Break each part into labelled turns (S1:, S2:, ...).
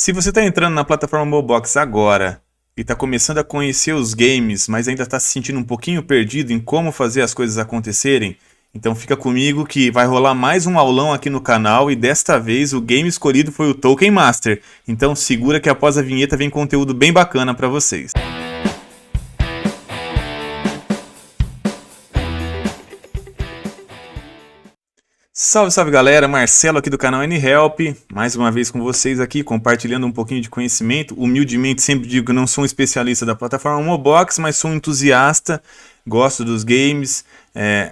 S1: Se você está entrando na plataforma Mobox agora e está começando a conhecer os games, mas ainda está se sentindo um pouquinho perdido em como fazer as coisas acontecerem, então fica comigo que vai rolar mais um aulão aqui no canal e desta vez o game escolhido foi o Token Master. Então segura que após a vinheta vem conteúdo bem bacana para vocês. Salve, salve galera, Marcelo aqui do canal N-Help, mais uma vez com vocês aqui, compartilhando um pouquinho de conhecimento. Humildemente sempre digo que não sou um especialista da plataforma Mobox, mas sou um entusiasta, gosto dos games,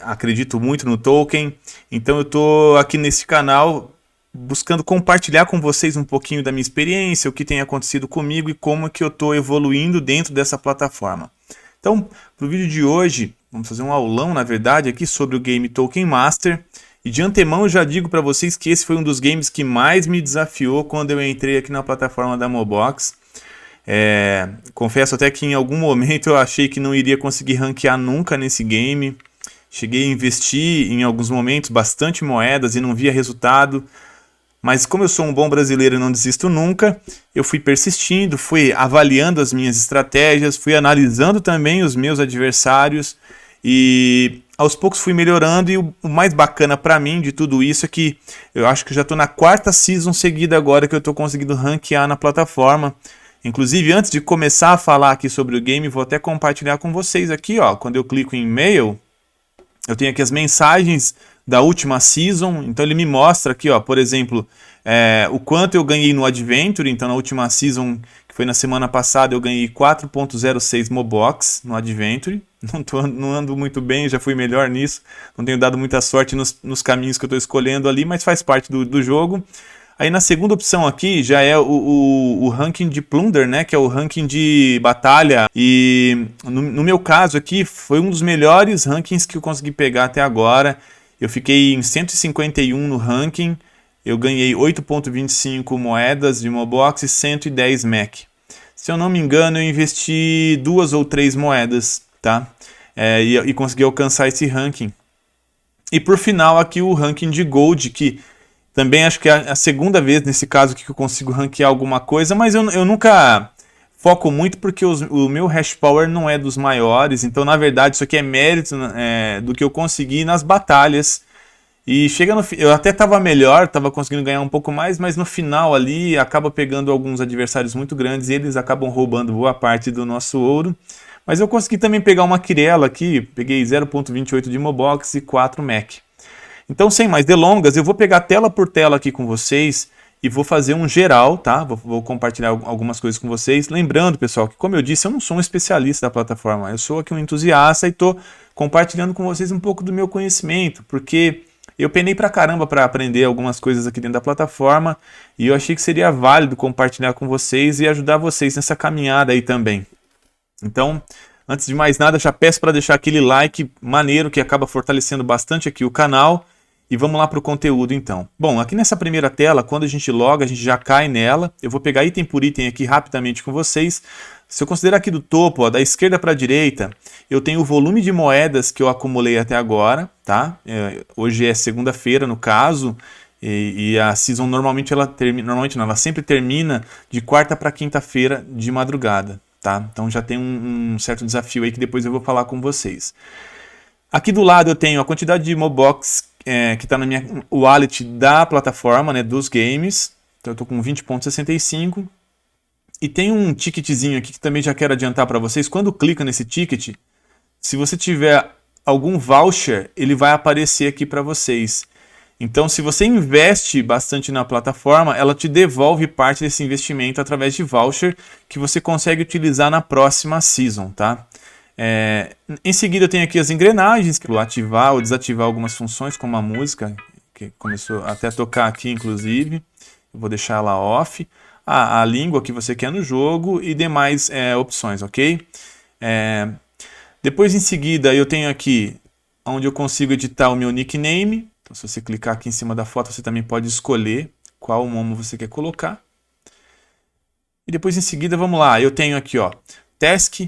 S1: acredito muito no Tolkien. Então eu tô aqui nesse canal buscando compartilhar com vocês um pouquinho da minha experiência, o que tem acontecido comigo e como que eu tô evoluindo dentro dessa plataforma. Então, pro vídeo de hoje, vamos fazer um aulão, na verdade, aqui sobre o game Token Master. E de antemão eu já digo para vocês que esse foi um dos games que mais me desafiou quando eu entrei aqui na plataforma da Mobox. Confesso até que em algum momento eu achei que não iria conseguir ranquear nunca nesse game. Cheguei a investir em alguns momentos bastante moedas e não via resultado. Mas como eu sou um bom brasileiro e não desisto nunca, eu fui persistindo, fui avaliando as minhas estratégias, fui analisando também os meus adversários e aos poucos fui melhorando. E o mais bacana para mim de tudo isso é que eu acho que já estou na quarta season seguida agora que eu estou conseguindo ranquear na plataforma. Inclusive, antes de começar a falar aqui sobre o game, vou até compartilhar com vocês aqui, ó, quando eu clico em e-mail, eu tenho aqui as mensagens da última season. Então ele me mostra aqui, ó, por exemplo, o quanto eu ganhei no Adventure. Então na última season, que foi na semana passada, eu ganhei 4.06 Mobox no Adventure. Não ando muito bem, já fui melhor nisso. Não tenho dado muita sorte nos caminhos que eu estou escolhendo ali, mas faz parte do jogo. Aí na segunda opção aqui já é o ranking de Plunder, né, que é o ranking de batalha. E no meu caso aqui foi um dos melhores rankings que eu consegui pegar até agora. Eu fiquei em 151 no ranking, eu ganhei 8.25 moedas de Mobox e 110 Mac. Se eu não me engano, eu investi 2 ou 3 moedas, tá? E consegui alcançar esse ranking. E por final aqui o ranking de Gold, que também acho que é a segunda vez nesse caso que eu consigo ranquear alguma coisa, mas eu nunca foco muito porque o meu hash power não é dos maiores. Então na verdade isso aqui é mérito do que eu consegui nas batalhas. E chega no eu até estava melhor, estava conseguindo ganhar um pouco mais, mas no final ali acaba pegando alguns adversários muito grandes e eles acabam roubando boa parte do nosso ouro. Mas eu consegui também pegar uma Quirela aqui, peguei 0.28 de Mobox e 4 Mac. Então, sem mais delongas, eu vou pegar tela por tela aqui com vocês e vou fazer um geral, tá? Vou compartilhar algumas coisas com vocês. Lembrando, pessoal, que como eu disse, eu não sou um especialista da plataforma. Eu sou aqui um entusiasta e estou compartilhando com vocês um pouco do meu conhecimento, porque eu penei pra caramba para aprender algumas coisas aqui dentro da plataforma e eu achei que seria válido compartilhar com vocês e ajudar vocês nessa caminhada aí também. Então, antes de mais nada, já peço para deixar aquele like maneiro que acaba fortalecendo bastante aqui o canal. E vamos lá para o conteúdo então. Bom, aqui nessa primeira tela, quando a gente loga, a gente já cai nela. Eu vou pegar item por item aqui rapidamente com vocês. Se eu considerar aqui do topo, ó, da esquerda para a direita, eu tenho o volume de moedas que eu acumulei até agora, tá? Hoje é segunda-feira no caso, e a season normalmente ela sempre termina de quarta para quinta-feira de madrugada, tá? Então já tem um certo desafio aí que depois eu vou falar com vocês. Aqui do lado eu tenho a quantidade de Mobox que está na minha wallet da plataforma, né, dos games. Então eu estou com 20.65. E tem um ticketzinho aqui que também já quero adiantar para vocês. Quando clica nesse ticket, se você tiver algum voucher, ele vai aparecer aqui para vocês. Então se você investe bastante na plataforma, ela te devolve parte desse investimento através de voucher que você consegue utilizar na próxima season, tá? Em seguida eu tenho aqui as engrenagens, que vou ativar ou desativar algumas funções, como a música, que começou até a tocar aqui inclusive. Eu vou deixar ela off. A língua que você quer no jogo e demais opções, ok? Depois em seguida eu tenho aqui onde eu consigo editar o meu nickname. Então se você clicar aqui em cima da foto, você também pode escolher qual momo você quer colocar. E depois em seguida, vamos lá, eu tenho aqui, ó, Task,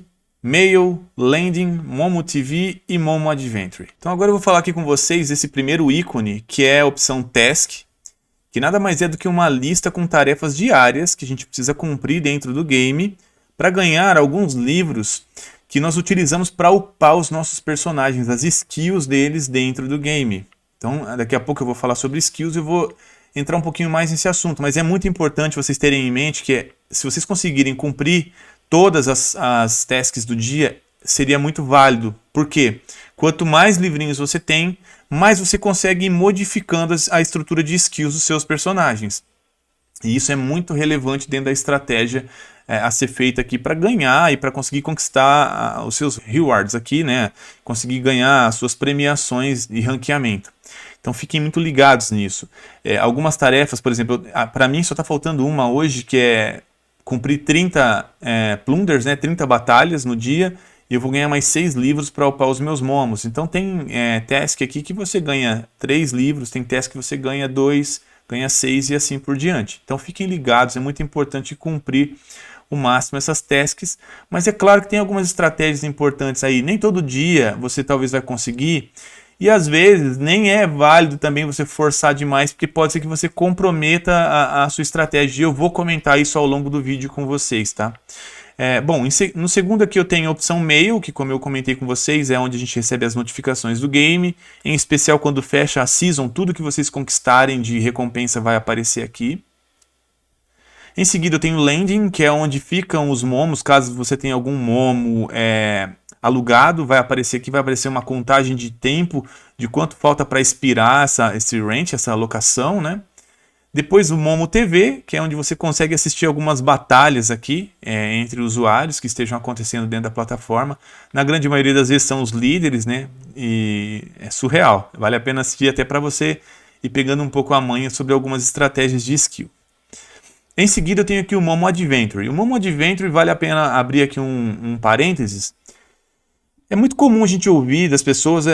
S1: Mail, Landing, Momo TV e Momo Adventure. Então agora eu vou falar aqui com vocês esse primeiro ícone, que é a opção Task, que nada mais é do que uma lista com tarefas diárias que a gente precisa cumprir dentro do game para ganhar alguns livros que nós utilizamos para upar os nossos personagens, as skills deles dentro do game. Então, daqui a pouco eu vou falar sobre skills e eu vou entrar um pouquinho mais nesse assunto, mas é muito importante vocês terem em mente que se vocês conseguirem cumprir todas as tasks do dia, seria muito válido. Por quê? Quanto mais livrinhos você tem, mais você consegue ir modificando a estrutura de skills dos seus personagens. E isso é muito relevante dentro da estratégia a ser feita aqui para ganhar e para conseguir conquistar os seus rewards aqui, né? Conseguir ganhar as suas premiações e ranqueamento. Então fiquem muito ligados nisso. Algumas tarefas, por exemplo, para mim só está faltando uma hoje, que é cumprir 30 plunders, né? 30 batalhas no dia, e eu vou ganhar mais 6 livros para upar os meus momos. Então tem task aqui que você ganha 3 livros, tem task que você ganha 2, ganha 6 e assim por diante. Então fiquem ligados, é muito importante cumprir o máximo essas tasks, mas é claro que tem algumas estratégias importantes aí. Nem todo dia você talvez vai conseguir, e às vezes nem é válido também você forçar demais, porque pode ser que você comprometa a sua estratégia. Eu vou comentar isso ao longo do vídeo com vocês, tá? Bom, no segundo aqui eu tenho a opção Mail, que como eu comentei com vocês, é onde a gente recebe as notificações do game, em especial quando fecha a Season, tudo que vocês conquistarem de recompensa vai aparecer aqui. Em seguida eu tenho Landing, que é onde ficam os momos, caso você tenha algum momo alugado, vai aparecer aqui, vai aparecer uma contagem de tempo, de quanto falta para expirar esse rent, essa alocação, né? Depois o Momo TV, que é onde você consegue assistir algumas batalhas aqui entre usuários que estejam acontecendo dentro da plataforma. Na grande maioria das vezes são os líderes, né? E é surreal. Vale a pena assistir até para você ir pegando um pouco a manha sobre algumas estratégias de skill. Em seguida eu tenho aqui o Momo Adventure. O Momo Adventure, vale a pena abrir aqui um parênteses. É muito comum a gente ouvir das pessoas,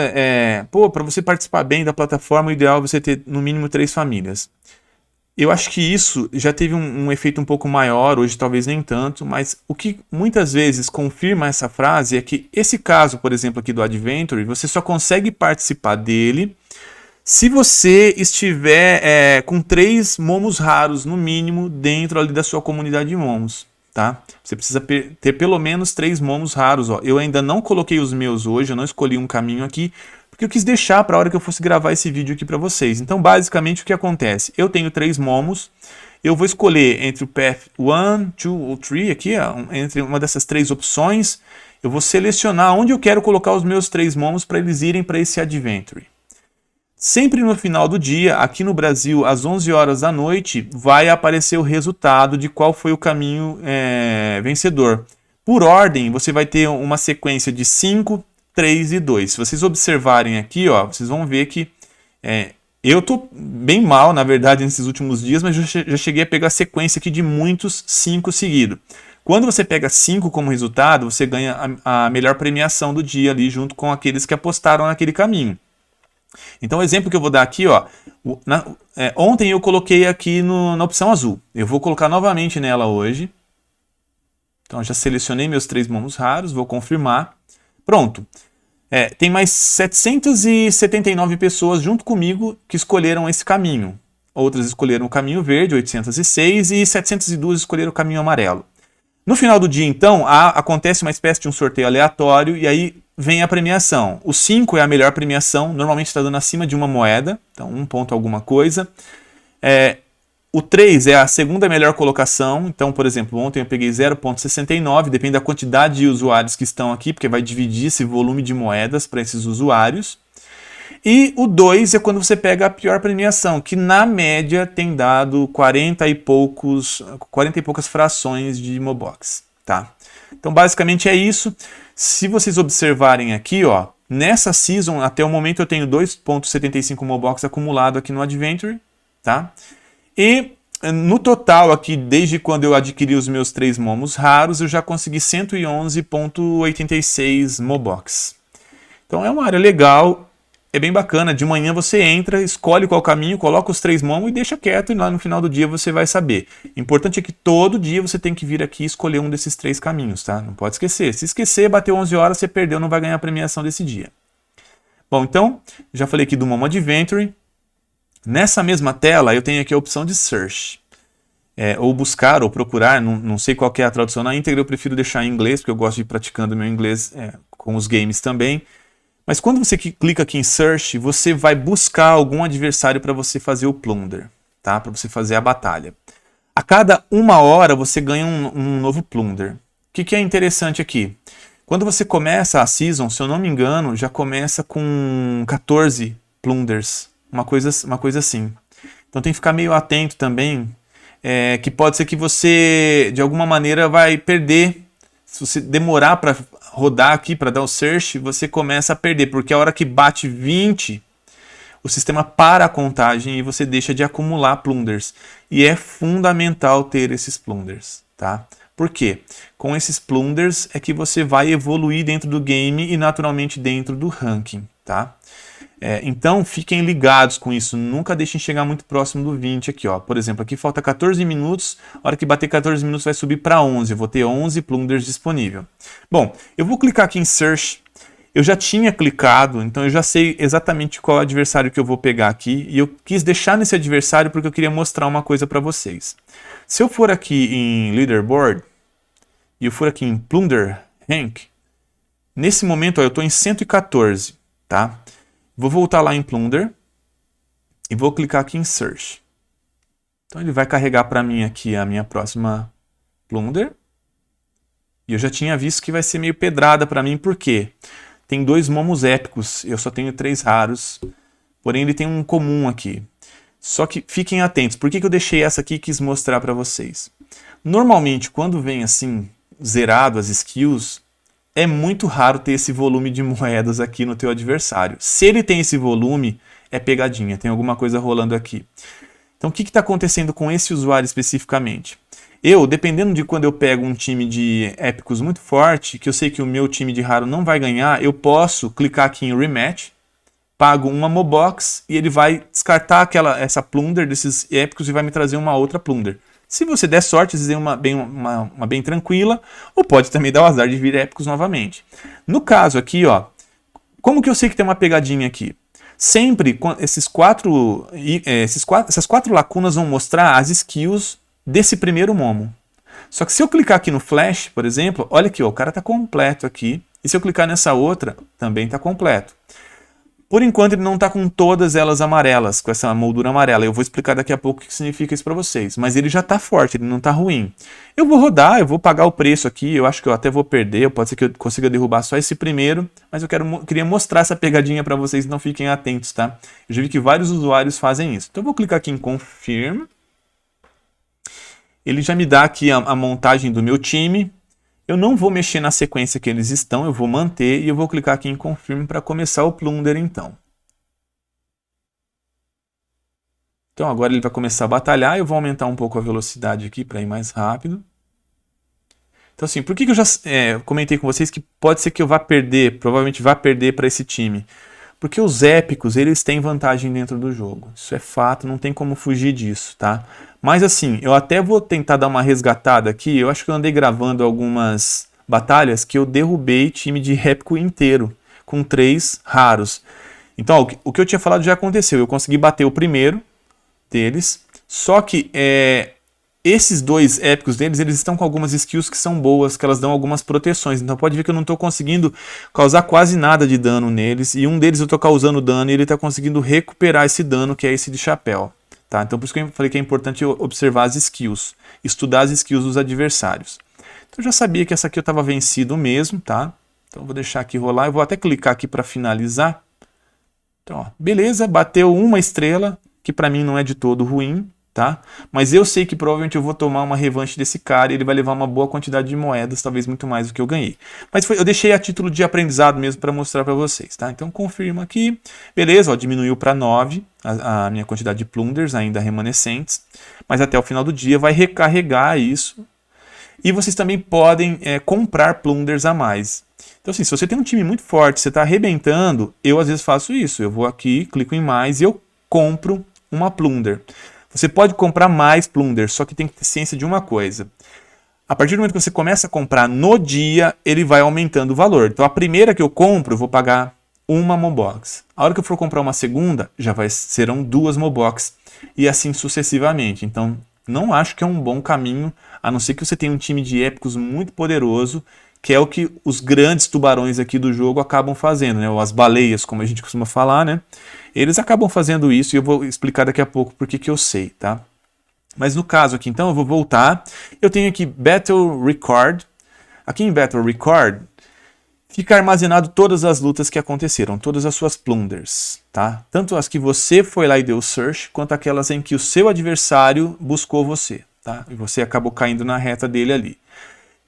S1: para você participar bem da plataforma, o ideal é você ter no mínimo 3 famílias. Eu acho que isso já teve um efeito um pouco maior, hoje talvez nem tanto, mas o que muitas vezes confirma essa frase é que esse caso, por exemplo, aqui do Adventure, você só consegue participar dele se você estiver com 3 momos raros, no mínimo, dentro ali da sua comunidade de momos. Tá? Você precisa ter pelo menos 3 momos raros. Ó. Eu ainda não coloquei os meus hoje, eu não escolhi um caminho aqui, porque eu quis deixar para a hora que eu fosse gravar esse vídeo aqui para vocês. Então, basicamente, o que acontece? Eu tenho 3 momos, eu vou escolher entre o Path 1, 2 ou 3, aqui, ó, entre uma dessas 3 opções, eu vou selecionar onde eu quero colocar os meus 3 momos para eles irem para esse Adventure. Sempre no final do dia, aqui no Brasil, às 11 horas da noite, vai aparecer o resultado de qual foi o caminho vencedor. Por ordem, você vai ter uma sequência de 5, 3 e 2. Se vocês observarem aqui, ó, vocês vão ver que eu tô bem mal, na verdade, nesses últimos dias, mas já cheguei a pegar a sequência aqui de muitos 5 seguidos. Quando você pega 5 como resultado, você ganha a melhor premiação do dia ali, junto com aqueles que apostaram naquele caminho. Então o exemplo que eu vou dar aqui, ó, ontem eu coloquei aqui na opção azul. Eu vou colocar novamente nela hoje. Então já selecionei meus 3 momos raros, vou confirmar. Pronto. Tem mais 779 pessoas junto comigo que escolheram esse caminho. Outras escolheram o caminho verde, 806, e 702 escolheram o caminho amarelo. No final do dia, então, acontece uma espécie de um sorteio aleatório e aí vem a premiação. O 5 é a melhor premiação, normalmente está dando acima de uma moeda, então 1 ponto alguma coisa. O 3 é a segunda melhor colocação, então, por exemplo, ontem eu peguei 0,69, depende da quantidade de usuários que estão aqui, porque vai dividir esse volume de moedas para esses usuários. E o 2 é quando você pega a pior premiação, que na média tem dado 40 e poucas frações de Mobox, tá? Então basicamente é isso. Se vocês observarem aqui, ó, nessa season até o momento eu tenho 2,75 Mobox acumulado aqui no Adventure, tá? E no total aqui, desde quando eu adquiri os meus 3 momos raros, eu já consegui 111,86 Mobox. Então é uma área legal. É bem bacana, de manhã você entra, escolhe qual caminho, coloca os 3 momos e deixa quieto, e lá no final do dia você vai saber. O importante é que todo dia você tem que vir aqui e escolher um desses 3 caminhos, tá? Não pode esquecer. Se esquecer, bateu 11 horas, você perdeu, não vai ganhar a premiação desse dia. Bom, então, já falei aqui do Momo Adventure. Nessa mesma tela, eu tenho aqui a opção de Search. Ou buscar, ou procurar, não sei qual que é a tradução na íntegra, eu prefiro deixar em inglês, porque eu gosto de ir praticando meu inglês com os games também. Mas quando você clica aqui em Search, você vai buscar algum adversário para você fazer o plunder, tá? Para você fazer a batalha. A cada 1 hora você ganha um novo plunder. O que é interessante aqui? Quando você começa a season, se eu não me engano, já começa com 14 plunders, uma coisa assim. Então tem que ficar meio atento também, que pode ser que você, de alguma maneira, vai perder. Se você demorar para rodar aqui, para dar o search, você começa a perder, porque a hora que bate 20, o sistema para a contagem e você deixa de acumular plunders. E é fundamental ter esses plunders, tá? Por quê? Com esses plunders é que você vai evoluir dentro do game e naturalmente dentro do ranking, tá? Então fiquem ligados com isso, nunca deixem chegar muito próximo do 20 aqui, ó. Por exemplo, aqui falta 14 minutos, a hora que bater 14 minutos vai subir para 11, eu vou ter 11 plunders disponível. Bom, eu vou clicar aqui em Search, eu já tinha clicado, então eu já sei exatamente qual adversário que eu vou pegar aqui, e eu quis deixar nesse adversário porque eu queria mostrar uma coisa para vocês. Se eu for aqui em Leaderboard, e eu for aqui em Plunder Rank, nesse momento ó, eu estou em 114, tá? Vou voltar lá em Plunder e vou clicar aqui em Search. Então ele vai carregar para mim aqui a minha próxima Plunder. E eu já tinha visto que vai ser meio pedrada para mim, por quê? Tem 2 momos épicos, eu só tenho 3 raros, porém ele tem um comum aqui. Só que fiquem atentos, por que eu deixei essa aqui e quis mostrar para vocês? Normalmente, quando vem assim, zerado as skills, é muito raro ter esse volume de moedas aqui no teu adversário. Se ele tem esse volume, é pegadinha, tem alguma coisa rolando aqui. Então o que está acontecendo com esse usuário especificamente? Dependendo de quando eu pego um time de épicos muito forte, que eu sei que o meu time de raro não vai ganhar, eu posso clicar aqui em Rematch, pago uma Mobox e ele vai descartar essa plunder desses épicos e vai me trazer uma outra plunder. Se você der sorte, às vezes é uma bem tranquila, ou pode também dar o azar de vir épicos novamente. No caso aqui, ó, como que eu sei que tem uma pegadinha aqui? Sempre essas 4 lacunas vão mostrar as skills desse primeiro momo. Só que se eu clicar aqui no flash, por exemplo, olha aqui, ó, o cara está completo aqui. E se eu clicar nessa outra, também está completo. Por enquanto ele não está com todas elas amarelas, com essa moldura amarela. Eu vou explicar daqui a pouco o que significa isso para vocês. Mas ele já está forte, ele não está ruim. Eu vou rodar, eu vou pagar o preço aqui, eu acho que eu até vou perder, pode ser que eu consiga derrubar só esse primeiro, mas eu queria mostrar essa pegadinha para vocês, então fiquem atentos, tá? Eu já vi que vários usuários fazem isso. Então eu vou clicar aqui em Confirm. Ele já me dá aqui a montagem do meu time. Eu não vou mexer na sequência que eles estão, eu vou manter e eu vou clicar aqui em Confirm para começar o Plunder então. Então agora ele vai começar a batalhar, eu vou aumentar um pouco a velocidade aqui para ir mais rápido. Então assim, por que eu já comentei com vocês que pode ser que eu vá perder, provavelmente vá perder para esse time? Porque os épicos, eles têm vantagem dentro do jogo. Isso é fato, não tem como fugir disso, tá? Mas assim, eu até vou tentar dar uma resgatada aqui. Eu acho que eu andei gravando algumas batalhas que eu derrubei time de épico inteiro, com 3 raros. Então, ó, o que eu tinha falado já aconteceu. Eu consegui bater o primeiro deles, só que esses 2 épicos deles, eles estão com algumas skills que são boas, que elas dão algumas proteções. Então pode ver que eu não estou conseguindo causar quase nada de dano neles. E um deles eu estou causando dano e ele está conseguindo recuperar esse dano, que é esse de chapéu. Tá? Então por isso que eu falei que é importante observar as skills, estudar as skills dos adversários. Então eu já sabia que essa aqui eu estava vencido mesmo, tá? Então eu vou deixar aqui rolar, eu vou até clicar aqui para finalizar. Então, ó, beleza, bateu uma estrela, que para mim não é de todo ruim. Tá? Mas eu sei que provavelmente eu vou tomar uma revanche desse cara e ele vai levar uma boa quantidade de moedas, talvez muito mais do que eu ganhei. Mas eu deixei a título de aprendizado mesmo para mostrar para vocês. Tá? Então confirma aqui. Beleza, ó, diminuiu para 9 a minha quantidade de plunders ainda remanescentes. Mas até o final do dia vai recarregar isso. E vocês também podem comprar plunders a mais. Então assim, se você tem um time muito forte, você está arrebentando, eu às vezes faço isso. Eu vou aqui, clico em mais e eu compro uma plunder. Você pode comprar mais plunders, só que tem que ter ciência de uma coisa. A partir do momento que você começa a comprar no dia, ele vai aumentando o valor. Então a primeira que eu compro, eu vou pagar uma Mobox. A hora que eu for comprar uma segunda, serão 2 Mobox e assim sucessivamente. Então, não acho que é um bom caminho, a não ser que você tenha um time de épicos muito poderoso, que é o que os grandes tubarões aqui do jogo acabam fazendo, né? Ou as baleias, como a gente costuma falar, né? Eles acabam fazendo isso e eu vou explicar daqui a pouco porque que eu sei, tá? Mas no caso aqui, então, eu vou voltar. Eu tenho aqui Battle Record. Aqui em Battle Record, fica armazenado todas as lutas que aconteceram, todas as suas plunders, tá? Tanto as que você foi lá e deu search, quanto aquelas em que o seu adversário buscou você, tá? E você acabou caindo na reta dele ali.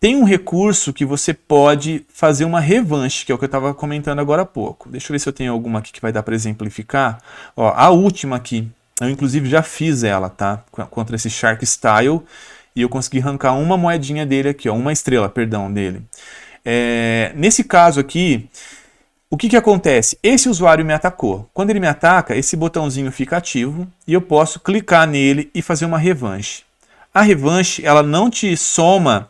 S1: Tem um recurso que você pode fazer uma revanche, que é o que eu estava comentando agora há pouco. Deixa eu ver se eu tenho alguma aqui que vai dar para exemplificar. Ó, a última aqui, eu inclusive já fiz ela, tá? Contra esse Shark Style, e eu consegui arrancar uma moedinha dele aqui, ó, uma estrela, perdão, dele. Nesse caso aqui, o que acontece? Esse usuário me atacou. Quando ele me ataca, esse botãozinho fica ativo e eu posso clicar nele e fazer uma revanche. A revanche, ela não te soma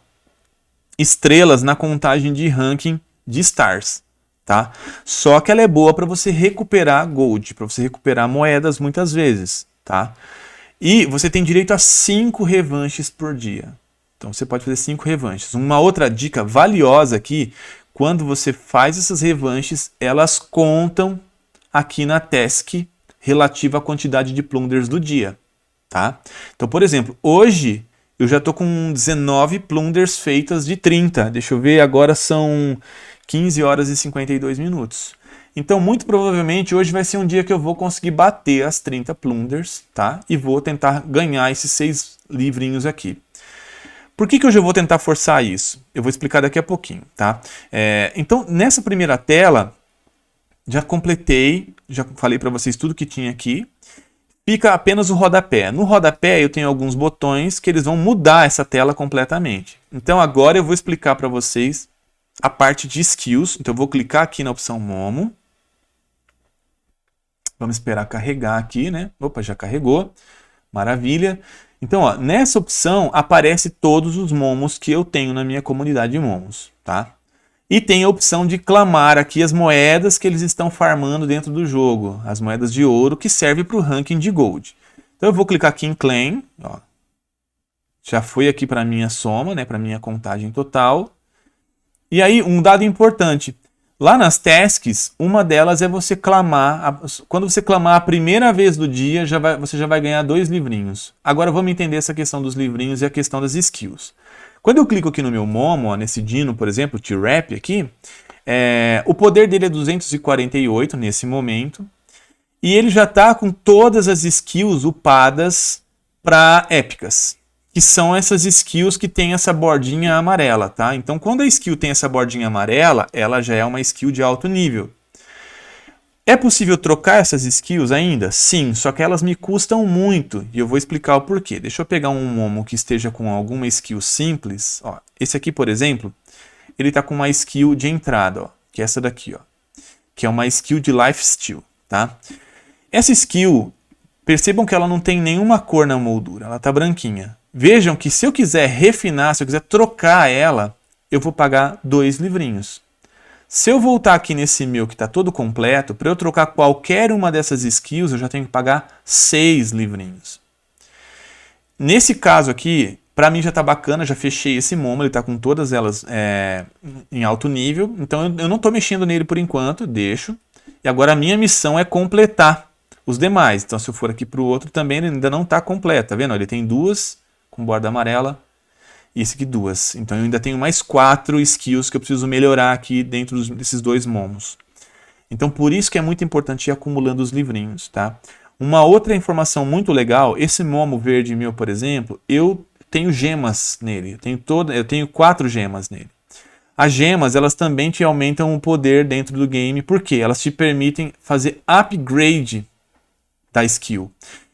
S1: estrelas na contagem de ranking de stars, tá? Só que ela é boa para você recuperar gold, para você recuperar moedas muitas vezes, tá? E você tem direito a 5 revanches por dia. Então você pode fazer 5 revanches. Uma outra dica valiosa aqui, quando você faz essas revanches, elas contam aqui na task relativa à quantidade de plunders do dia, tá? Então, por exemplo, hoje eu já estou com 19 plunders feitas de 30. Deixa eu ver, agora são 15 horas e 52 minutos. Então, muito provavelmente, hoje vai ser um dia que eu vou conseguir bater as 30 plunders, tá? E vou tentar ganhar esses 6 livrinhos aqui. Por que hoje eu vou tentar forçar isso? Eu vou explicar daqui a pouquinho, tá? Então, nessa primeira tela, já completei, já falei para vocês tudo que tinha aqui. Fica apenas o rodapé. No rodapé eu tenho alguns botões que eles vão mudar essa tela completamente. Então agora eu vou explicar para vocês a parte de skills. Então eu vou clicar aqui na opção Momo. Vamos esperar carregar aqui, né? Opa, já carregou. Maravilha. Então, ó, nessa opção aparece todos os momos que eu tenho na minha comunidade de momos, tá? E tem a opção de clamar aqui as moedas que eles estão farmando dentro do jogo. As moedas de ouro que servem para o ranking de gold. Então eu vou clicar aqui em claim. Ó. Já foi aqui para a minha soma, né, para a minha contagem total. E aí um dado importante. Lá nas tasks, uma delas é você clamar. Quando você clamar a primeira vez do dia, você já vai ganhar 2 livrinhos. Agora vamos entender essa questão dos livrinhos e a questão das skills. Quando eu clico aqui no meu Momo, ó, nesse Dino, por exemplo, T-Rap aqui, o poder dele é 248 nesse momento. E ele já está com todas as skills upadas para épicas. Que são essas skills que tem essa bordinha amarela, tá? Então, quando a skill tem essa bordinha amarela, ela já é uma skill de alto nível. É possível trocar essas skills ainda? Sim, só que elas me custam muito e eu vou explicar o porquê. Deixa eu pegar um Momo que esteja com alguma skill simples. Ó, esse aqui, por exemplo, ele está com uma skill de entrada, ó, que é essa daqui, ó, que é uma skill de lifesteal, tá? Essa skill, percebam que ela não tem nenhuma cor na moldura, ela está branquinha. Vejam que se eu quiser refinar, se eu quiser trocar ela, eu vou pagar 2 livrinhos. Se eu voltar aqui nesse meu que está todo completo, para eu trocar qualquer uma dessas skills, eu já tenho que pagar 6 livrinhos. Nesse caso aqui, para mim já está bacana, já fechei esse Momo, ele está com todas elas em alto nível. Então eu não estou mexendo nele por enquanto, deixo. E agora a minha missão é completar os demais. Então se eu for aqui para o outro também, ele ainda não está completo, tá vendo? Ele tem 2 com borda amarela. E esse aqui 2. Então eu ainda tenho mais 4 skills que eu preciso melhorar aqui dentro desses 2 momos. Então por isso que é muito importante ir acumulando os livrinhos, tá? Uma outra informação muito legal, esse momo verde meu, por exemplo, eu tenho gemas nele. Eu tenho 4 gemas nele. As gemas, elas também te aumentam o poder dentro do game, porque elas te permitem fazer upgrade da skill.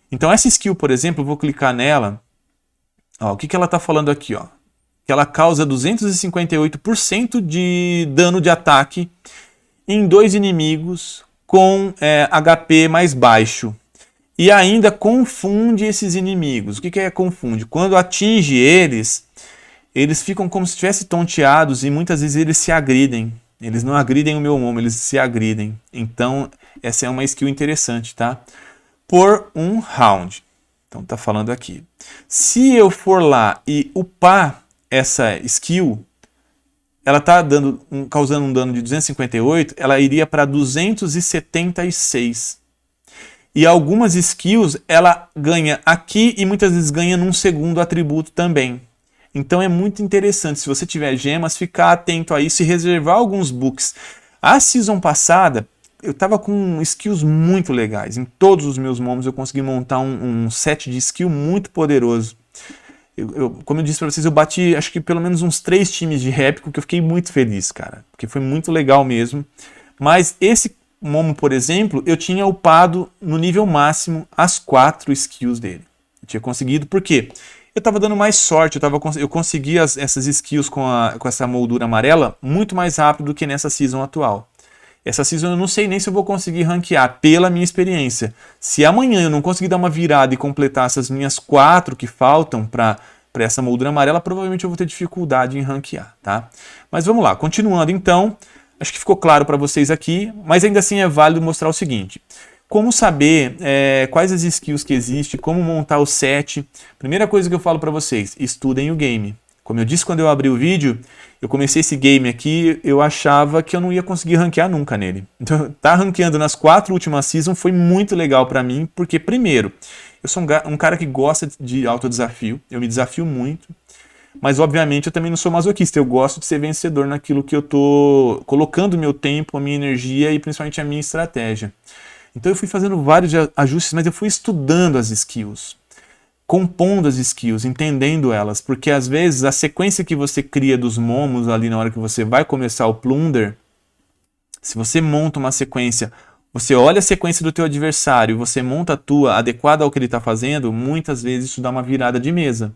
S1: Então essa skill, por exemplo, eu vou clicar nela. Ó, o que ela está falando aqui? Ó? Que ela causa 258% de dano de ataque em 2 inimigos com HP mais baixo. E ainda confunde esses inimigos. O que é confunde? Quando atinge eles ficam como se estivessem tonteados e muitas vezes eles se agridem. Eles não agridem o meu momo, eles se agridem. Então, essa é uma skill interessante, tá? Por um round. Então, tá falando aqui. Se eu for lá e upar essa skill, ela tá causando um dano de 258, ela iria para 276. E algumas skills ela ganha aqui e muitas vezes ganha num segundo atributo também. Então é muito interessante, se você tiver gemas, ficar atento a isso e reservar alguns books. A season passada, eu estava com skills muito legais. Em todos os meus momos eu consegui montar um set de skill muito poderoso. Como eu disse para vocês, eu bati acho que pelo menos uns 3 times de épico, que eu fiquei muito feliz, cara. Porque foi muito legal mesmo. Mas esse momo, por exemplo, eu tinha upado no nível máximo as 4 skills dele. Eu tinha conseguido, por quê? Eu estava dando mais sorte, eu consegui essas skills com essa moldura amarela muito mais rápido do que nessa season atual. Essa season eu não sei nem se eu vou conseguir ranquear, pela minha experiência. Se amanhã eu não conseguir dar uma virada e completar essas minhas 4 que faltam para essa moldura amarela, provavelmente eu vou ter dificuldade em ranquear, tá? Mas vamos lá, continuando então. Acho que ficou claro para vocês aqui, mas ainda assim é válido mostrar o seguinte. Como saber quais as skills que existem, como montar o set. Primeira coisa que eu falo para vocês, estudem o game. Como eu disse quando eu abri o vídeo, eu comecei esse game aqui, eu achava que eu não ia conseguir ranquear nunca nele. Então, tá ranqueando nas 4 últimas seasons foi muito legal para mim, porque primeiro, eu sou um cara que gosta de autodesafio, eu me desafio muito. Mas, obviamente, eu também não sou masoquista. Eu gosto de ser vencedor naquilo que eu tô colocando meu tempo, a minha energia e principalmente a minha estratégia. Então eu fui fazendo vários ajustes, mas eu fui estudando as skills, compondo as skills, entendendo elas, porque às vezes a sequência que você cria dos momos ali na hora que você vai começar o plunder, se você monta uma sequência, você olha a sequência do teu adversário, você monta a tua adequada ao que ele está fazendo, muitas vezes isso dá uma virada de mesa.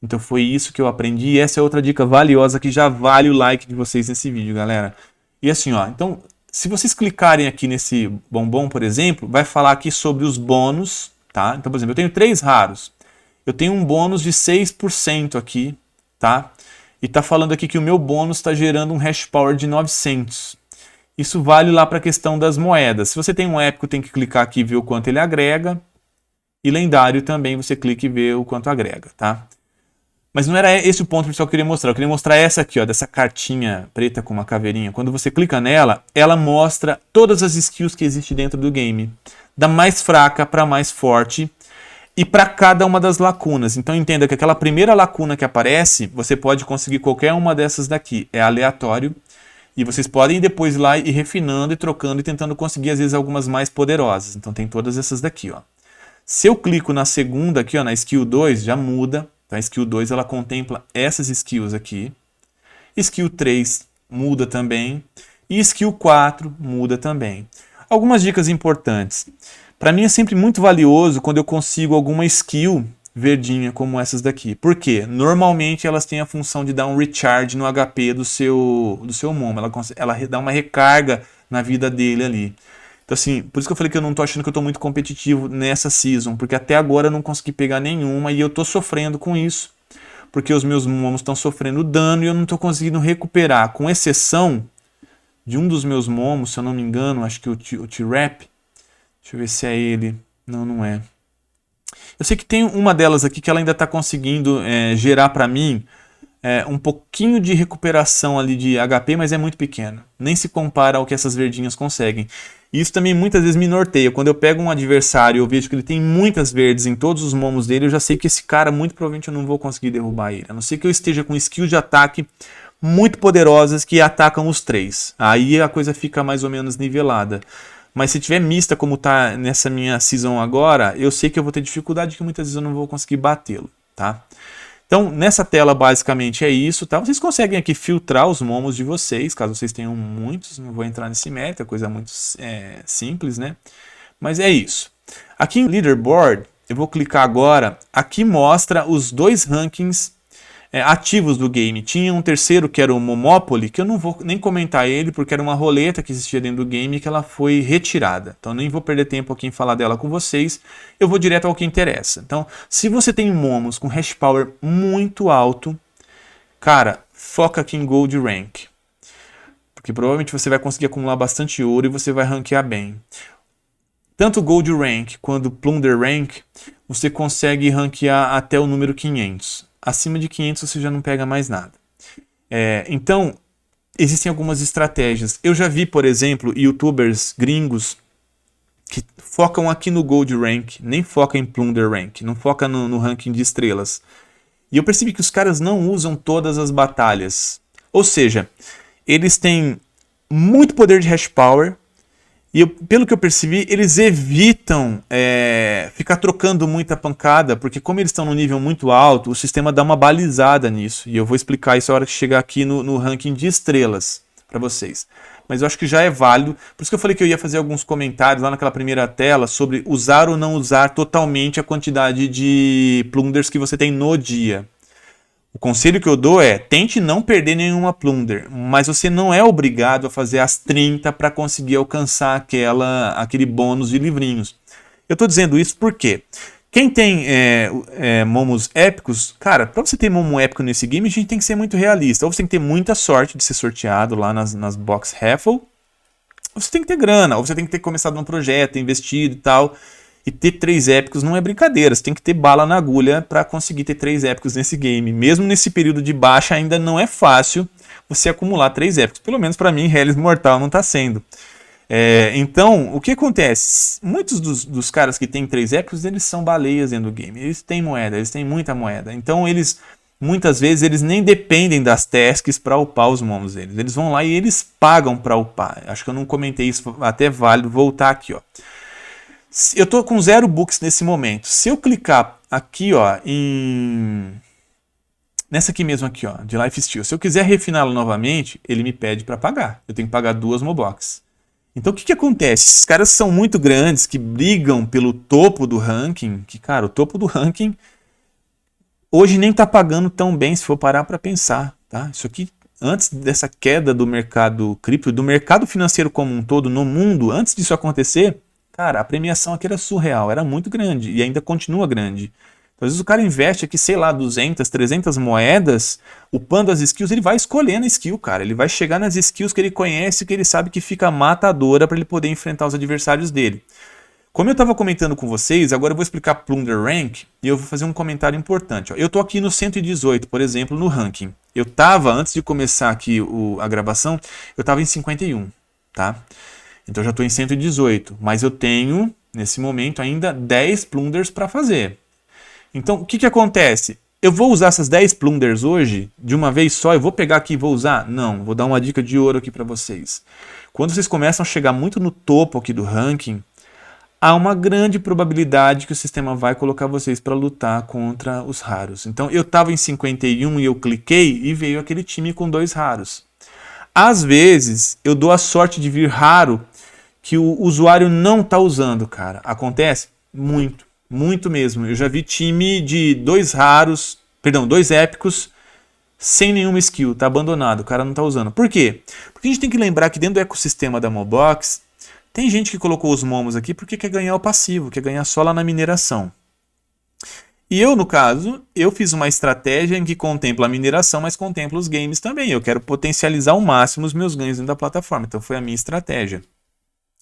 S1: Então foi isso que eu aprendi e essa é outra dica valiosa que já vale o like de vocês nesse vídeo, galera. E assim, ó, então se vocês clicarem aqui nesse bombom, por exemplo, vai falar aqui sobre os bônus, tá? Então, por exemplo, eu tenho 3 raros. Eu tenho um bônus de 6% aqui, tá? E tá falando aqui que o meu bônus está gerando um hash power de 900. Isso vale lá para a questão das moedas. Se você tem um épico, tem que clicar aqui e ver o quanto ele agrega. E lendário também, você clica e vê o quanto agrega, tá? Mas não era esse o ponto que eu queria mostrar. Eu queria mostrar essa aqui, ó, dessa cartinha preta com uma caveirinha. Quando você clica nela, ela mostra todas as skills que existem dentro do game. Da mais fraca para a mais forte e para cada uma das lacunas. Então entenda que aquela primeira lacuna que aparece, você pode conseguir qualquer uma dessas daqui. É aleatório. E vocês podem depois ir lá e refinando e trocando e tentando conseguir às vezes algumas mais poderosas. Então tem todas essas daqui, ó. Se eu clico na segunda aqui, ó, na skill 2, já muda. Então, a skill 2 ela contempla essas skills aqui. Skill 3 muda também. E skill 4 muda também. Algumas dicas importantes. Para mim é sempre muito valioso quando eu consigo alguma skill verdinha como essas daqui. Por quê? Normalmente elas têm a função de dar um recharge no HP do seu momo. Ela dá uma recarga na vida dele ali. Então assim, por isso que eu falei que eu não tô achando que eu tô muito competitivo nessa season, porque até agora eu não consegui pegar nenhuma e eu tô sofrendo com isso, porque os meus momos estão sofrendo dano e eu não tô conseguindo recuperar, com exceção de um dos meus momos, se eu não me engano, acho que o T-Rap, deixa eu ver se é ele, não é. Eu sei que tem uma delas aqui que ela ainda tá conseguindo gerar pra mim um pouquinho de recuperação ali de HP, mas é muito pequeno. Nem se compara ao que essas verdinhas conseguem. E isso também muitas vezes me norteia. Quando eu pego um adversário e eu vejo que ele tem muitas verdes em todos os momos dele, eu já sei que esse cara, muito provavelmente, eu não vou conseguir derrubar ele. A não ser que eu esteja com skills de ataque muito poderosas que atacam os 3. Aí a coisa fica mais ou menos nivelada. Mas se tiver mista como tá nessa minha season agora, eu sei que eu vou ter dificuldade que muitas vezes eu não vou conseguir batê-lo, tá? Então, nessa tela, basicamente, é isso, tá? Vocês conseguem aqui filtrar os momos de vocês, caso vocês tenham muitos. Não vou entrar nesse mérito, é coisa muito simples, né? Mas é isso. Aqui em Leaderboard, eu vou clicar agora. Aqui mostra os 2 rankings ativos do game. Tinha um terceiro que era o Momopoly, que eu não vou nem comentar ele, porque era uma roleta que existia dentro do game que ela foi retirada. Então nem vou perder tempo aqui em falar dela com vocês, eu vou direto ao que interessa. Então, se você tem momos com hash power muito alto, cara, foca aqui em Gold Rank. Porque porque provavelmente você vai conseguir acumular bastante ouro e você vai ranquear bem. Tanto Gold Rank quanto Plunder Rank, você consegue ranquear até o número 500. Acima de 500 você já não pega mais nada. Então, existem algumas estratégias. Eu já vi, por exemplo, youtubers gringos que focam aqui no Gold Rank, nem focam em Plunder Rank, não focam no ranking de estrelas. E eu percebi que os caras não usam todas as batalhas. Ou seja, eles têm muito poder de hash power. E pelo que eu percebi, eles evitam ficar trocando muita pancada. Porque como eles estão no nível muito alto, o sistema dá uma balizada nisso. E eu vou explicar isso na hora que chegar aqui no ranking de estrelas para vocês. Mas eu acho que já é válido. Por isso que eu falei que eu ia fazer alguns comentários lá naquela primeira tela sobre usar ou não usar totalmente a quantidade de plunders que você tem no dia. O conselho que eu dou é, tente não perder nenhuma plunder, mas você não é obrigado a fazer as 30 para conseguir alcançar aquele bônus de livrinhos. Eu estou dizendo isso porque quem tem momos épicos, cara, para você ter momo épico nesse game, a gente tem que ser muito realista. Ou você tem que ter muita sorte de ser sorteado lá nas box raffle, ou você tem que ter grana, ou você tem que ter começado num projeto, investido e tal. E ter 3 épicos não é brincadeira, você tem que ter bala na agulha para conseguir ter 3 épicos nesse game. Mesmo nesse período de baixa ainda não é fácil você acumular 3 épicos. Pelo menos para mim, Hellis Mortal não está sendo. Então, o que acontece? Muitos dos caras que têm 3 épicos, eles são baleias dentro do game. Eles têm moeda, eles têm muita moeda. Então, muitas vezes, eles nem dependem das tasks para upar os momos deles. Eles vão lá e eles pagam para upar. Acho que eu não comentei isso, até válido voltar aqui, ó. Eu estou com 0 books nesse momento. Se eu clicar aqui, ó, nessa aqui mesmo aqui, ó, de Lifesteal, se eu quiser refiná-lo novamente, ele me pede para pagar. Eu tenho que pagar 2 Mobox. Então o que acontece? Esses caras são muito grandes, que brigam pelo topo do ranking, que, cara, o topo do ranking hoje nem está pagando tão bem, se for parar para pensar, tá? Isso aqui, antes dessa queda do mercado cripto, do mercado financeiro como um todo no mundo, antes disso acontecer, cara, a premiação aqui era surreal, era muito grande e ainda continua grande. Então, às vezes o cara investe aqui, sei lá, 200, 300 moedas, upando as skills, ele vai escolhendo a skill, cara. Ele vai chegar nas skills que ele conhece, que ele sabe que fica matadora para ele poder enfrentar os adversários dele. Como eu estava comentando com vocês, agora eu vou explicar Plunder Rank e eu vou fazer um comentário importante. Ó. Eu estou aqui no 118, por exemplo, no ranking. Eu estava, antes de começar aqui a gravação, eu estava em 51, tá? Então já estou em 118, mas eu tenho, nesse momento, ainda 10 plunders para fazer. Então, o que acontece? Eu vou usar essas 10 plunders hoje, de uma vez só, eu vou pegar aqui e vou usar? Não, vou dar uma dica de ouro aqui para vocês. Quando vocês começam a chegar muito no topo aqui do ranking, há uma grande probabilidade que o sistema vai colocar vocês para lutar contra os raros. Então, eu estava em 51 e eu cliquei e veio aquele time com 2 raros. Às vezes, eu dou a sorte de vir raro que o usuário não está usando, cara. Acontece? Muito, muito mesmo. Eu já vi time de 2 épicos sem nenhuma skill, tá abandonado, o cara não tá usando. Por quê? Porque a gente tem que lembrar que dentro do ecossistema da Mobox, tem gente que colocou os momos aqui porque quer ganhar o passivo, quer ganhar só lá na mineração. E eu, no caso, eu fiz uma estratégia em que contempla a mineração, mas contempla os games também. Eu quero potencializar ao máximo os meus ganhos dentro da plataforma. Então foi a minha estratégia.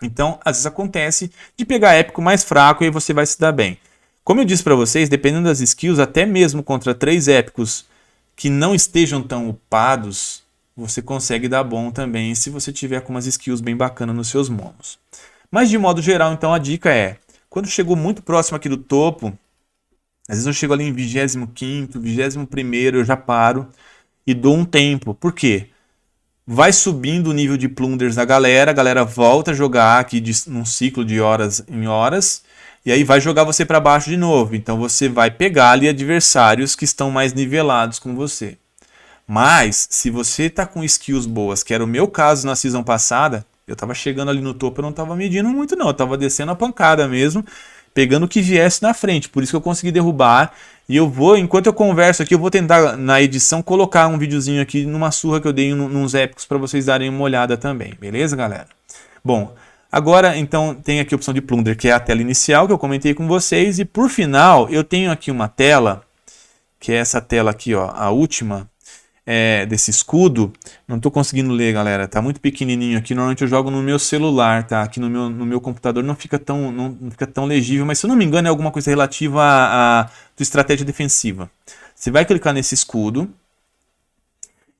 S1: Então, às vezes acontece de pegar épico mais fraco e aí você vai se dar bem. Como eu disse para vocês, dependendo das skills, até mesmo contra 3 épicos que não estejam tão upados, você consegue dar bom também se você tiver com umas skills bem bacanas nos seus momos. Mas de modo geral, então, a dica é, quando chegou muito próximo aqui do topo, às vezes eu chego ali em 25º, 21º, eu já paro e dou um tempo. Por quê? Vai subindo o nível de plunders da galera, a galera volta a jogar aqui num ciclo de horas em horas, e aí vai jogar você para baixo de novo. Então você vai pegar ali adversários que estão mais nivelados com você. Mas, se você está com skills boas, que era o meu caso na season passada, eu estava chegando ali no topo, eu não estava medindo muito não, eu estava descendo a pancada mesmo, pegando o que viesse na frente, por isso que eu consegui derrubar. E eu vou, enquanto eu converso aqui, eu vou tentar na edição colocar um videozinho aqui numa surra que eu dei nos épicos para vocês darem uma olhada também, beleza, galera? Bom, agora então tem aqui a opção de plunder, que é a tela inicial que eu comentei com vocês, e por final eu tenho aqui uma tela, que é essa tela aqui, ó, a última, desse escudo, não estou conseguindo ler, galera, tá muito pequenininho aqui, normalmente eu jogo no meu celular, tá? Aqui no meu computador não fica tão legível, mas se eu não me engano é alguma coisa relativa à tua estratégia defensiva. Você vai clicar nesse escudo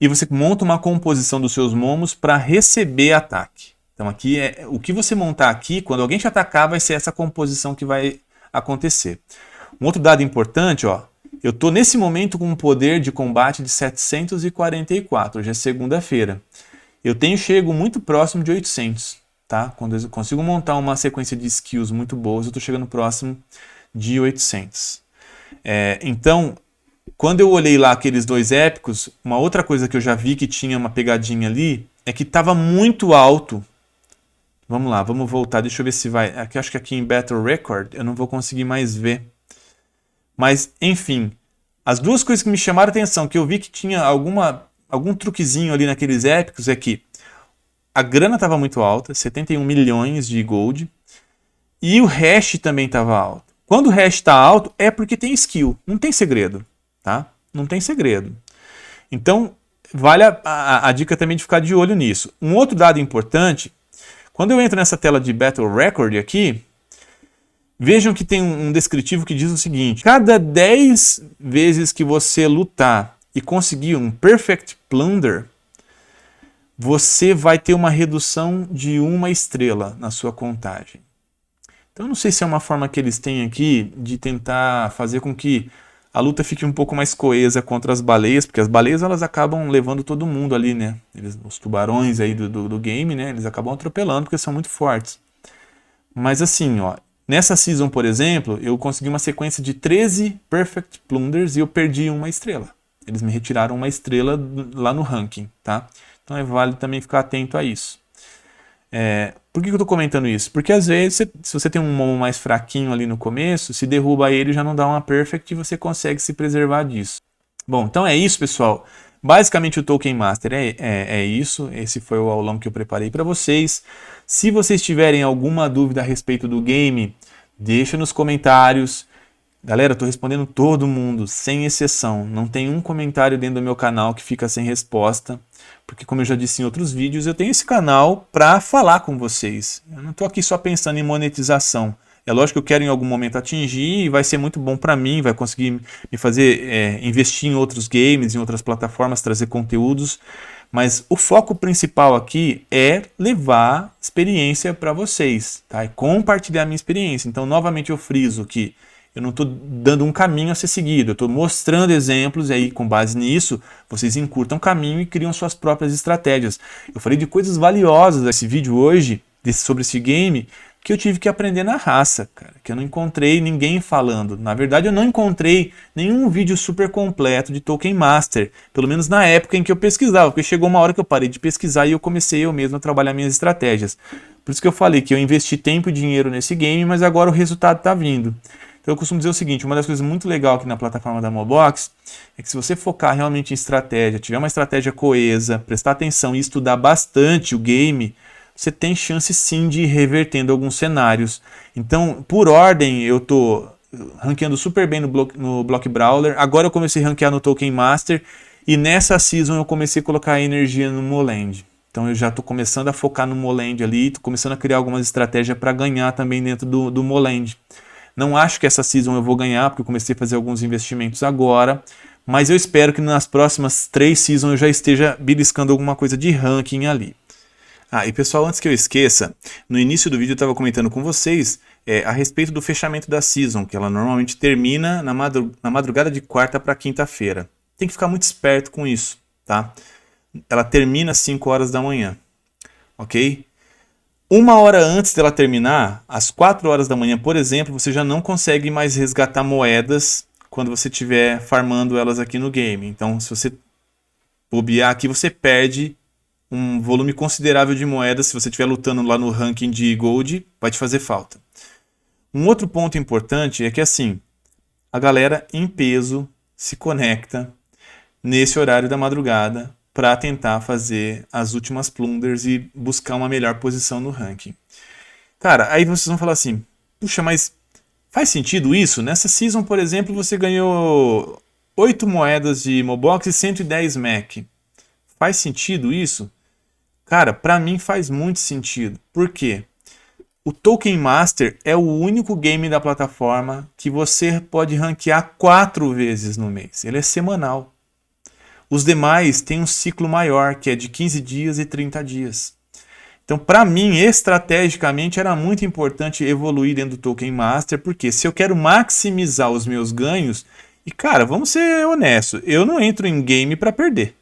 S1: e você monta uma composição dos seus momos para receber ataque. Então aqui o que você montar aqui, quando alguém te atacar, vai ser essa composição que vai acontecer. Um outro dado importante, ó, eu estou nesse momento com um poder de combate de 744, hoje é segunda-feira. Chego muito próximo de 800, tá? Quando eu consigo montar uma sequência de skills muito boas, eu estou chegando próximo de 800. Então, quando eu olhei lá aqueles 2 épicos, uma outra coisa que eu já vi que tinha uma pegadinha ali, é que estava muito alto. Vamos lá, vamos voltar, deixa eu ver se vai... Aqui, acho que aqui em Battle Record eu não vou conseguir mais ver. Mas, enfim, as 2 coisas que me chamaram a atenção, que eu vi que tinha algum truquezinho ali naqueles épicos, é que a grana estava muito alta, 71 milhões de gold, e o hash também estava alto. Quando o hash está alto, é porque tem skill, não tem segredo, tá? Não tem segredo. Então, vale a dica também de ficar de olho nisso. Um outro dado importante, quando eu entro nessa tela de Battle Record aqui, vejam que tem um descritivo que diz o seguinte: cada 10 vezes que você lutar e conseguir um Perfect Plunder, você vai ter uma redução de 1 estrela na sua contagem. Então eu não sei se é uma forma que eles têm aqui de tentar fazer com que a luta fique um pouco mais coesa contra as baleias, porque as baleias elas acabam levando todo mundo ali, né? Os tubarões aí do game, né? Eles acabam atropelando porque são muito fortes. Mas assim, ó, nessa season, por exemplo, eu consegui uma sequência de 13 Perfect Plunders e eu perdi 1 estrela. Eles me retiraram 1 estrela lá no ranking, tá? Então é válido também ficar atento a isso. Por que eu estou comentando isso? Porque às vezes, se você tem um momo mais fraquinho ali no começo, se derruba ele já não dá uma perfect e você consegue se preservar disso. Bom, então é isso, pessoal. Basicamente o Token Master é isso. Esse foi o aulão que eu preparei para vocês. Se vocês tiverem alguma dúvida a respeito do game, deixa nos comentários. Galera, eu estou respondendo todo mundo, sem exceção. Não tem um comentário dentro do meu canal que fica sem resposta. Porque, como eu já disse em outros vídeos, eu tenho esse canal para falar com vocês. Eu não estou aqui só pensando em monetização. É lógico que eu quero em algum momento atingir e vai ser muito bom para mim, vai conseguir me fazer investir em outros games, em outras plataformas, trazer conteúdos. Mas o foco principal aqui é levar experiência para vocês, tá? E compartilhar a minha experiência. Então, novamente, eu friso que eu não estou dando um caminho a ser seguido, eu estou mostrando exemplos e aí, com base nisso, vocês encurtam o caminho e criam suas próprias estratégias. Eu falei de coisas valiosas nesse vídeo hoje, sobre esse game, que eu tive que aprender na raça, cara, que eu não encontrei ninguém falando. Na verdade, eu não encontrei nenhum vídeo super completo de Token Master, pelo menos na época em que eu pesquisava, porque chegou uma hora que eu parei de pesquisar e eu comecei eu mesmo a trabalhar minhas estratégias. Por isso que eu falei que eu investi tempo e dinheiro nesse game, mas agora o resultado está vindo. Então eu costumo dizer o seguinte, uma das coisas muito legais aqui na plataforma da Mobox é que se você focar realmente em estratégia, tiver uma estratégia coesa, prestar atenção e estudar bastante o game, você tem chance sim de ir revertendo alguns cenários. Então, por ordem, eu estou ranqueando super bem no Block Brawler, agora eu comecei a ranquear no Token Master e nessa season eu comecei a colocar energia no Moland. Então eu já estou começando a focar no Moland ali, estou começando a criar algumas estratégias para ganhar também dentro do Moland. Não acho que essa season eu vou ganhar, porque eu comecei a fazer alguns investimentos agora, mas eu espero que nas próximas 3 seasons eu já esteja beliscando alguma coisa de ranking ali. E pessoal, antes que eu esqueça, no início do vídeo eu estava comentando com vocês a respeito do fechamento da season, que ela normalmente termina na madrugada de quarta para quinta-feira. Tem que ficar muito esperto com isso, tá? Ela termina às 5 horas da manhã, ok? 1 hora antes dela terminar, às 4 horas da manhã, por exemplo, você já não consegue mais resgatar moedas quando você estiver farmando elas aqui no game. Então, se você bobear aqui, você perde um volume considerável de moedas. Se você estiver lutando lá no ranking de Gold, vai te fazer falta. Um outro ponto importante é que assim, a galera em peso se conecta nesse horário da madrugada para tentar fazer as últimas plunders e buscar uma melhor posição no ranking. Cara, aí vocês vão falar assim, puxa, mas faz sentido isso? Nessa season, por exemplo, você ganhou 8 moedas de Mobox e 110 Mac. Faz sentido isso? Cara, para mim faz muito sentido. Por quê? O Token Master é o único game da plataforma que você pode ranquear 4 vezes no mês. Ele é semanal. Os demais têm um ciclo maior, que é de 15 dias e 30 dias. Então, para mim, estrategicamente, era muito importante evoluir dentro do Token Master, porque se eu quero maximizar os meus ganhos, e cara, vamos ser honestos, eu não entro em game para perder.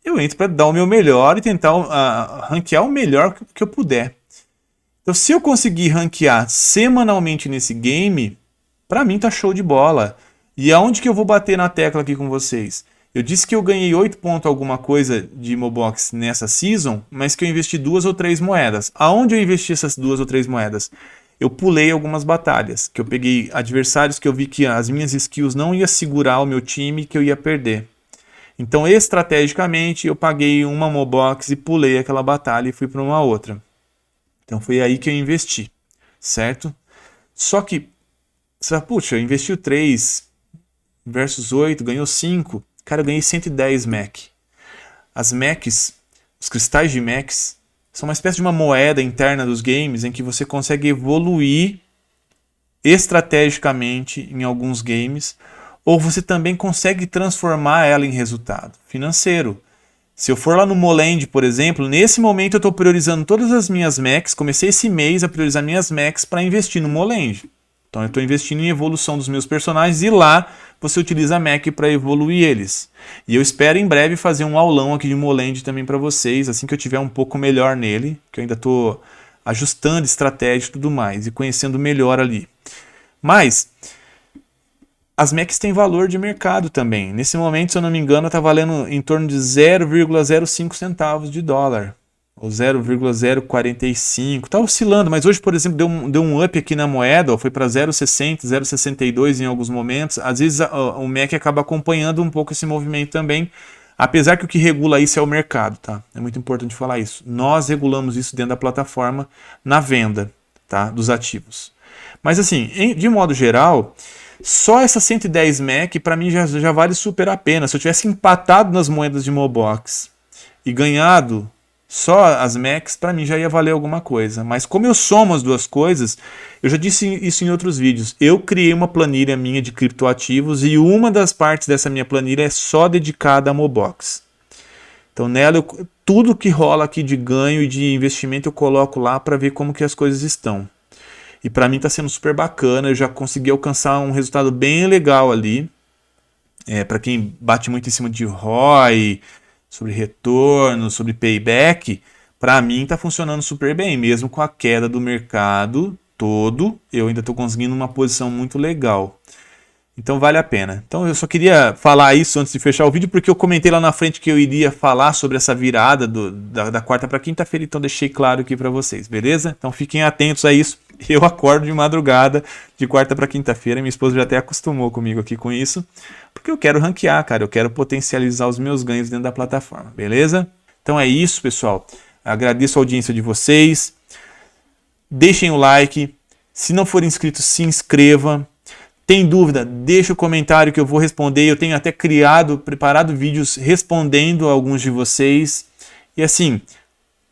S1: Eu entro para dar o meu melhor e tentar ranquear o melhor que eu puder. Então, se eu conseguir ranquear semanalmente nesse game, para mim tá show de bola. E aonde que eu vou bater na tecla aqui com vocês? Eu disse que eu ganhei 8 pontos alguma coisa de Mobox nessa season, mas que eu investi 2 ou 3 moedas. Aonde eu investi essas 2 ou 3 moedas? Eu pulei algumas batalhas, que eu peguei adversários que eu vi que as minhas skills não iam segurar o meu time, que eu ia perder. Então, estrategicamente, eu paguei uma Mobox e pulei aquela batalha e fui para uma outra. Então, foi aí que eu investi, certo? Só que, puxa, eu investi 3 versus 8, ganhou 5. Cara, eu ganhei 110 Mac. As Macs, os cristais de Macs, são uma espécie de uma moeda interna dos games em que você consegue evoluir estrategicamente em alguns games, ou você também consegue transformar ela em resultado financeiro. Se eu for lá no Moland, por exemplo, nesse momento eu estou priorizando todas as minhas Macs, comecei esse mês a priorizar minhas Macs para investir no Moland. Então eu estou investindo em evolução dos meus personagens e lá você utiliza a Mac para evoluir eles. E eu espero em breve fazer um aulão aqui de Moland também para vocês, assim que eu tiver um pouco melhor nele, que eu ainda estou ajustando estratégia e tudo mais, e conhecendo melhor ali. Mas as Macs têm valor de mercado também. Nesse momento, se eu não me engano, está valendo em torno de 0,05 centavos de dólar. Ou 0,045, está oscilando, mas hoje, por exemplo, deu um up aqui na moeda, foi para 0,60, 0,62 em alguns momentos. Às vezes o Mac acaba acompanhando um pouco esse movimento também, apesar que o que regula isso é o mercado, tá? É muito importante falar isso. Nós regulamos isso dentro da plataforma na venda, tá? Dos ativos. Mas assim, de modo geral, só essa 110 Mac para mim já vale super a pena. Se eu tivesse empatado nas moedas de Mobox e ganhado só as Macs, para mim já ia valer alguma coisa. Mas como eu somo as duas coisas, eu já disse isso em outros vídeos. Eu criei uma planilha minha de criptoativos e uma das partes dessa minha planilha é só dedicada a Mobox. Então nela, tudo que rola aqui de ganho e de investimento eu coloco lá para ver como que as coisas estão. E para mim está sendo super bacana, eu já consegui alcançar um resultado bem legal ali. Para quem bate muito em cima de ROI, sobre retorno, sobre payback, para mim está funcionando super bem, mesmo com a queda do mercado todo, eu ainda estou conseguindo uma posição muito legal. Então vale a pena. Então eu só queria falar isso antes de fechar o vídeo, porque eu comentei lá na frente que eu iria falar sobre essa virada da quarta para quinta-feira, então deixei claro aqui para vocês, beleza? Então fiquem atentos a isso. Eu acordo de madrugada, de quarta para quinta-feira, minha esposa já até acostumou comigo aqui com isso, porque eu quero ranquear, cara, eu quero potencializar os meus ganhos dentro da plataforma, beleza? Então é isso, pessoal. Agradeço a audiência de vocês. Deixem o like. Se não for inscrito, se inscreva. Tem dúvida? Deixa o comentário que eu vou responder. Eu tenho até preparado vídeos respondendo a alguns de vocês. E assim,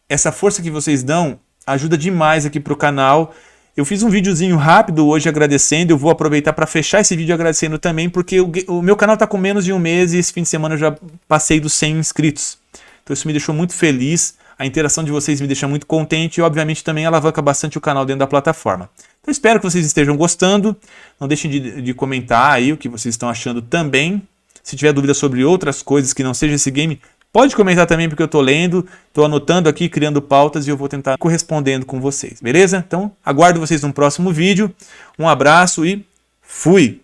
S1: essa força que vocês dão ajuda demais aqui para o canal. Eu fiz um videozinho rápido hoje agradecendo. Eu vou aproveitar para fechar esse vídeo agradecendo também, porque o meu canal está com menos de um mês e esse fim de semana eu já passei dos 100 inscritos. Então isso me deixou muito feliz. A interação de vocês me deixa muito contente e obviamente também alavanca bastante o canal dentro da plataforma. Então espero que vocês estejam gostando. Não deixem de comentar aí o que vocês estão achando também. Se tiver dúvida sobre outras coisas que não seja esse game, pode comentar também, porque eu estou lendo, estou anotando aqui, criando pautas e eu vou tentar correspondendo com vocês, beleza? Então aguardo vocês no próximo vídeo. Um abraço e fui!